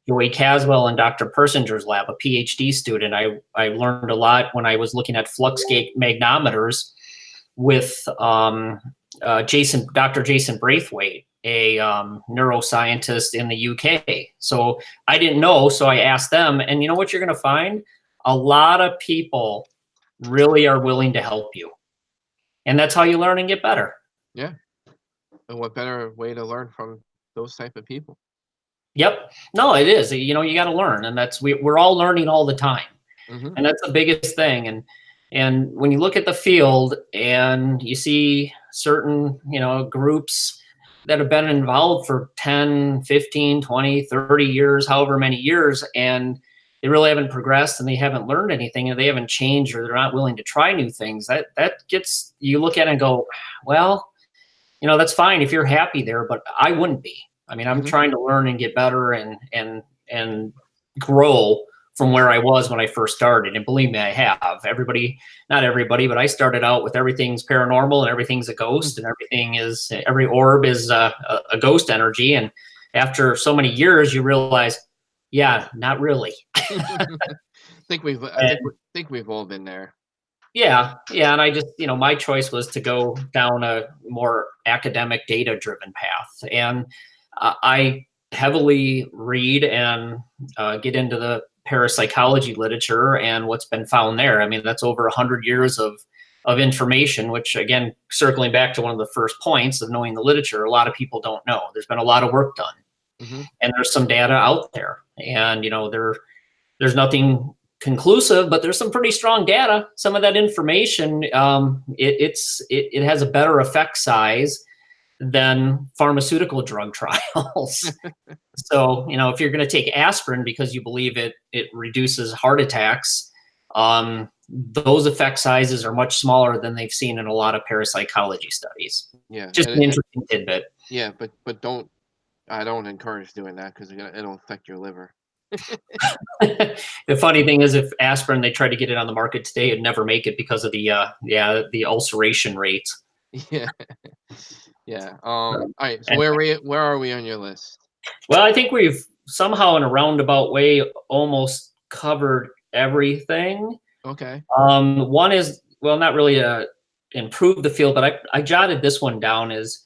Joey Caswell and Dr. Persinger's lab, a PhD student. I learned a lot when I was looking at fluxgate magnometers with Dr. Jason Braithwaite, a neuroscientist in the UK. So I didn't know, so I asked them, and you know what you're going to find? A lot of people really are willing to help you, and that's how you learn and get better. Yeah. And what better way to learn from those type of people? Yep. No, it is. You got to learn, and we're all learning all the time, Hmm. and that's the biggest thing. And when you look at the field and you see certain groups that have been involved for 10, 15, 20, 30 years, however many years, and they really haven't progressed and they haven't learned anything and they haven't changed or they're not willing to try new things, that gets you look at it and go, well, that's fine if you're happy there, but I wouldn't be. I mean, I'm Hmm. trying to learn and get better and grow from where I was when I first started. And believe me, I have. Not everybody, but I started out with everything's paranormal and everything's a ghost and every orb is a ghost energy. And after so many years, you realize, yeah, not really. I think we've all been there. Yeah, yeah, and I just, my choice was to go down a more academic, data-driven path, and I heavily read and get into the parapsychology literature and what's been found there. I mean, that's over 100 years of information. Which, again, circling back to one of the first points of knowing the literature, a lot of people don't know. There's been a lot of work done, Hmm. and there's some data out there, and there's nothing conclusive, but there's some pretty strong data. Some of that information, it has a better effect size than pharmaceutical drug trials. So, if you're going to take aspirin because you believe it reduces heart attacks, those effect sizes are much smaller than they've seen in a lot of parapsychology studies. Yeah. Just an interesting tidbit. Yeah, but don't I don't encourage doing that because it'll affect your liver. The funny thing is, if aspirin they tried to get it on the market today, it'd never make it because of the ulceration rate. Yeah, yeah. So, All right. So anyway, where are we on your list? well, I think we've somehow, in a roundabout way, almost covered everything. Okay. One is, well, not really improve the field, but I jotted this one down is,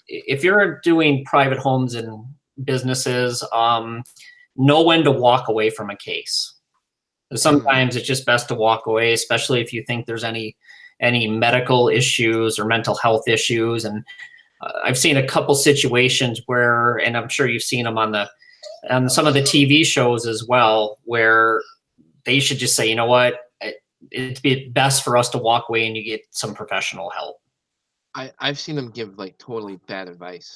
if you're doing private homes and businesses, know when to walk away from a case. Mm, Sometimes it's just best to walk away, especially if you think there's any medical issues or mental health issues. And I've seen a couple situations where, and I'm sure you've seen them on some of the TV shows as well, where they should just say, you know what, it'd be best for us to walk away and you get some professional help. I've seen them give like totally bad advice.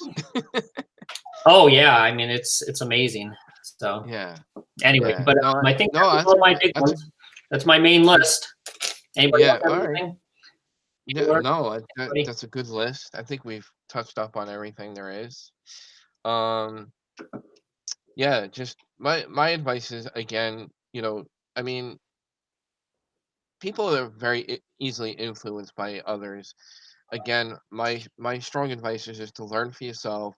Oh yeah, I mean it's amazing. So Yeah, anyway, yeah. but No, I think no. that was That's all a my good. big That's a ones. That's my main list. Anybody else yeah. have All right. anything you Yeah. learned? No, Anybody? that's a good list. I think we've touched up on everything there is. Um. Yeah. Just my advice is again. I mean, people are very easily influenced by others. Again, my strong advice is just to learn for yourself.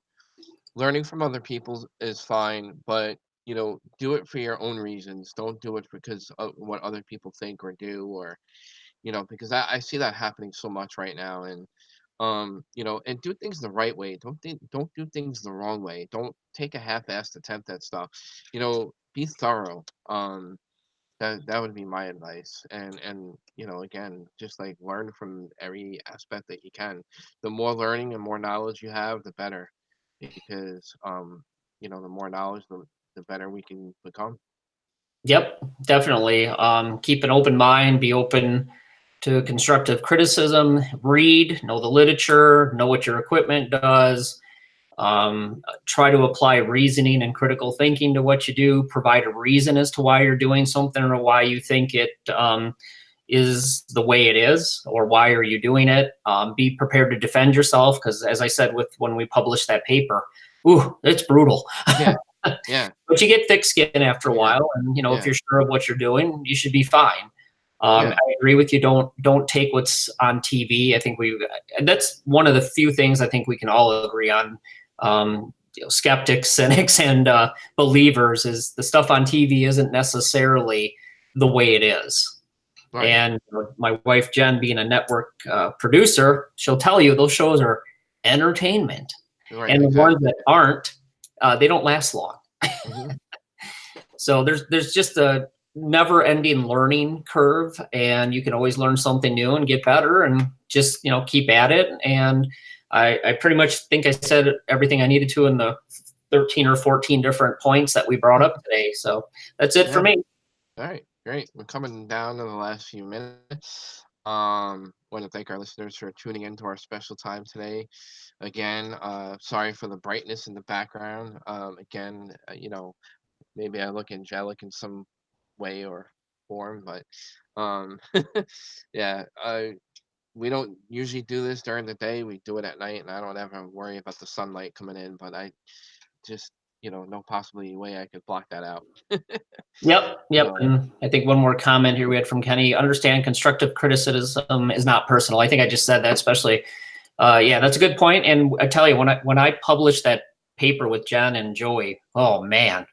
Learning from other people is fine, but do it for your own reasons. Don't do it because of what other people think or do, or because I see that happening so much right now. And and do things the right way. Don't do things the wrong way. Don't take a half-assed attempt at stuff. Be thorough. That would be my advice. And again, just like learn from every aspect that you can. The more learning and more knowledge you have, the better, because the more knowledge, the better we can become. Yep, definitely. Keep an open mind, be open to constructive criticism, read, know the literature, know what your equipment does. Try to apply reasoning and critical thinking to what you do. Provide a reason as to why you're doing something or why you think it is the way it is, or why are you doing it. Be prepared to defend yourself, because as I said with when we published that paper, ooh, it's brutal. Yeah, yeah, But you get thick skin after oh a yeah, while, and if yeah, you're sure of what you're doing, you should be fine. yeah, I agree with you. Don't take what's on TV. I think that's one of the few things I think we can all agree on. Skeptics, cynics, and believers is the stuff on TV isn't necessarily the way it is. right, And my wife Jen, being a network producer, she'll tell you those shows are entertainment, right, and the ones exactly. that aren't, they don't last long. Hmm. So there's just a never ending learning curve, and you can always learn something new and get better, and just keep at it. And I pretty much think I said everything I needed to in the 13 or 14 different points that we brought up today. So that's it for Yeah. me. All right, great. We're coming down to the last few minutes. Want to thank our listeners for tuning in to our special time today. Again, sorry for the brightness in the background. Again, maybe I look angelic in some way or form, but um, yeah, we don't usually do this during the day. We do it at night, and I don't ever worry about the sunlight coming in. But I just, no possibly way I could block that out. Yep, yep. So And I think one more comment here we had from Kenny: understand constructive criticism is not personal. I think I just said that, especially. Yeah, that's a good point. And I tell you, when I published that paper with Jen and Joey, oh man,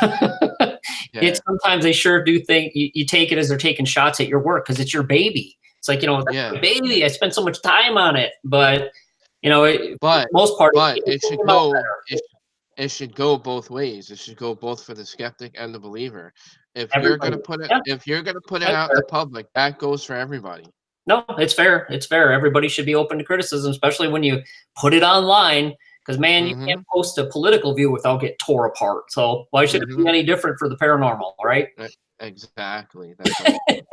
it's yeah, sometimes they sure do think you take it as they're taking shots at your work because it's your baby. It's like, that's my yeah. baby. I spent so much time on it, but for But the most part, but it it should came out go better. it should go both ways. It should go both for the skeptic and the believer. If you're Everybody, gonna put it yeah, if you're gonna put it that's out in fair. the public, that goes for everybody. No, it's fair. It's fair. Everybody should be open to criticism, especially when you put it online. Because man, you can't Mhm. post a political view without get tore apart. So why should it be Mhm. any different for the paranormal, right? Exactly. That's right.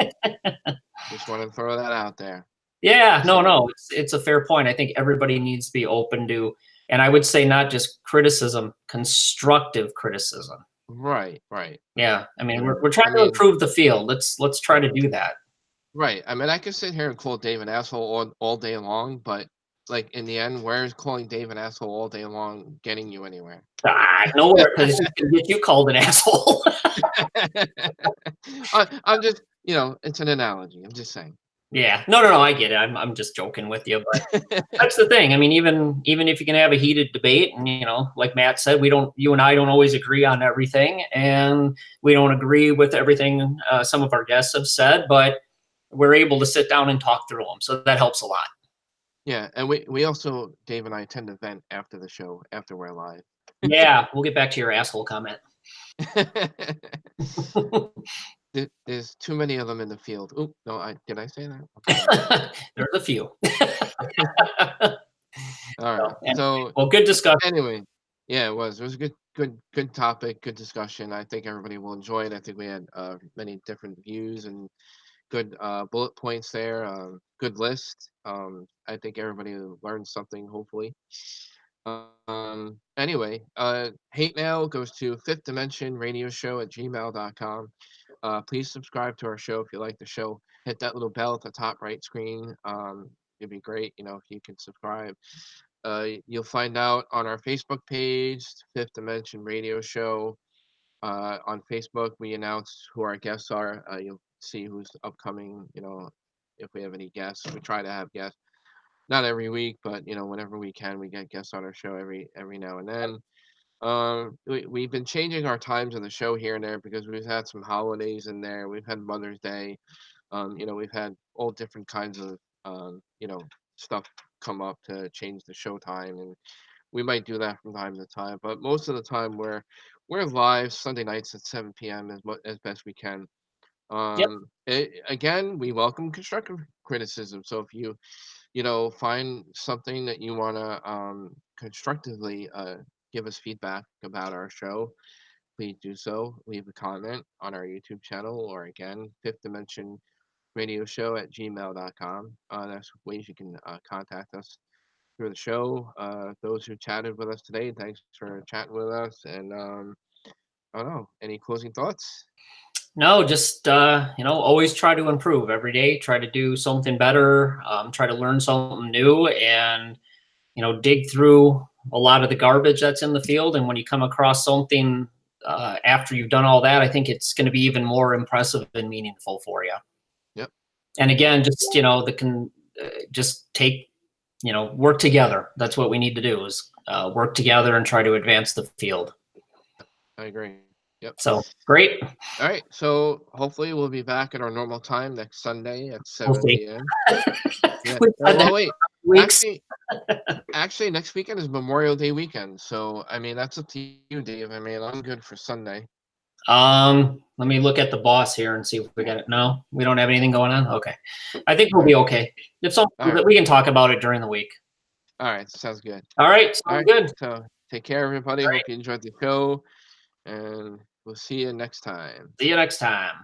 Just want to throw that out there. Yeah, no, So, no, it's a fair point. I think everybody needs to be open to, and I would say not just criticism, constructive criticism. right, right. Yeah, I mean we're And we're trying I to mean, improve the field. Let's try to do that. right. I mean, I could sit here and call Dave an asshole all day long, but like in the end, where is calling Dave an asshole all day long getting you anywhere? Nowhere, because it's gonna get you called an asshole. I'm just, it's an analogy. I'm just saying. Yeah. No, no, no, I get it. I'm just joking with you, but that's the thing. I mean, even if you can have a heated debate, and like Matt said, you and I don't always agree on everything, and we don't agree with everything some of our guests have said, but we're able to sit down and talk through them, so that helps a lot. Yeah, and we also, Dave and I tend to vent after the show, after we're live. Yeah, we'll get back to your asshole comment. There's too many of them in the field. Oop, no, did I say that? Okay. There's a few. All So, right. anyway, So well, good discussion. anyway, yeah, it was. It was a good topic, good discussion. I think everybody will enjoy it. I think we had many different views and good bullet points there. Good list. I think everybody learned something, hopefully. Anyway, hate mail goes to fifth dimension radio show at gmail.com. Please subscribe to our show if you like the show. Hit that little bell at the top right screen. It'd be great, if you can subscribe. You'll find out on our Facebook page, Fifth Dimension Radio Show. On Facebook, we announce who our guests are. You'll see who's upcoming. If we have any guests, we try to have guests. Not every week, but whenever we can, we get guests on our show every now and then. We've been changing our times of the show here and there because we've had some holidays in there. We've had Mother's Day. We've had all different kinds of stuff come up to change the show time, and we might do that from time to time. But most of the time, we're live Sunday nights at 7 p.m. as best we can. Yep. Again, we welcome constructive criticism. So if you find something that you want to constructively give us feedback about our show, please do so. Leave a comment on our YouTube channel, or again, Fifth Dimension Radio Show at gmail.com. That's ways you can contact us through the show. Those who chatted with us today, thanks for chatting with us. And I don't know, any closing thoughts? No, just always try to improve every day. Try to do something better. Try to learn something new, and dig through a lot of the garbage that's in the field. And when you come across something after you've done all that, I think it's going to be even more impressive and meaningful for you. Yep. And again, just just take work together. That's what we need to do, is work together and try to advance the field. I agree. Yep. So great. All right. So hopefully we'll be back at our normal time next Sunday at We'll 7 see. p.m. Yeah. We've Oh, said that well, wait. for weeks. Actually, next weekend is Memorial Day weekend. So, I mean, that's up to you, Dave. I mean, I'm good for Sunday. Let me look at the boss here and see if we got it. No, we don't have anything going on. Okay. I think we'll be okay. If something, All right. we can talk about it during the week. All right. Sounds good. All right. All Sounds right. good. So, take care, everybody. All Hope right. you enjoyed the show, and we'll see you next time. See you next time.